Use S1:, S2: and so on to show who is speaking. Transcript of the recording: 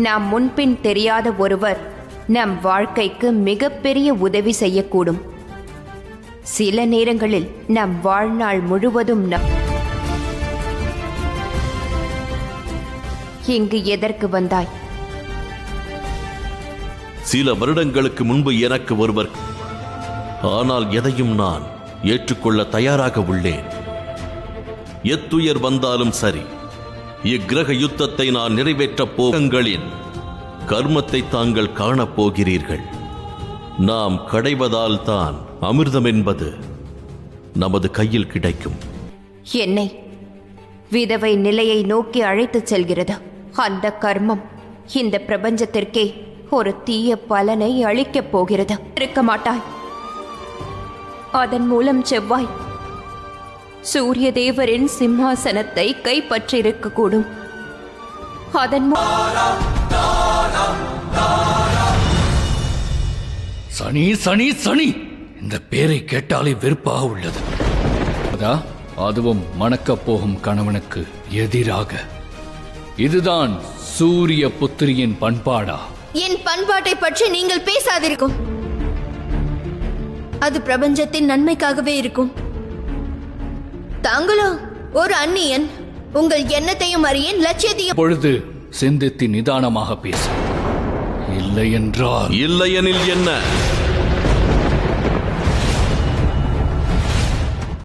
S1: நாம் முன்பின் தெரியாத ஒருவர் நம் வாழ்க்கைக்கு மிகப்பெரிய உதவி செய்யக்கூடும். சில நேரங்களில் நம் வாழ்நாள் முழுவதும் இங்கு எதற்கு வந்தாய்?
S2: சில வருடங்களுக்கு முன்பு எனக்கு ஒருவர், ஆனால் எதையும் நான் ஏற்றுக்கொள்ள தயாராக உள்ளேன். எத்துயர் வந்தாலும் சரி, இக்கிரக யுத்தத்தை நான் நிறைவேற்றப் போகங்களின் கர்மத்தை தாங்கள் காணப்போகிறீர்கள். நாம் கடைவதால் தான் அமிர்தம் என்பது நமது கையில் கிடைக்கும்.
S1: என்னை விதவை நிலையை நோக்கி அழைத்துச் செல்கிறது. அந்த கர்மம் இந்த பிரபஞ்சத்திற்கே ஒரு தீய பலனை அளிக்கப் போகிறது. இருக்க மாட்டாய். அதன் மூலம் செவ்வாய் சூரிய தேவரின் சிம்மாசனத்தை கைப்பற்றியிருக்கக்கூடும். அதன்
S3: சனி சனி சனி, இந்த பேரை கேட்டாலே வெறுப்பாக உள்ளது. அதுவும் மணக்கப் போகும் கணவனுக்கு எதிராக. இதுதான் சூரிய புத்திரியின் பண்பாடா?
S4: என் பண்பாட்டை பற்றி நீங்கள் பேசாதிருக்கும். அது பிரபஞ்சத்தின் நன்மைக்காகவே இருக்கும். தாங்களோ ஒரு அந்நியன். உங்கள் எண்ணத்தையும் அறியேன், லட்சியத்தையும்.
S3: பொழுது சிந்தித்து நிதானமாக பேச. இல்லை என்றால்
S2: இல்லையெனில் என்ன?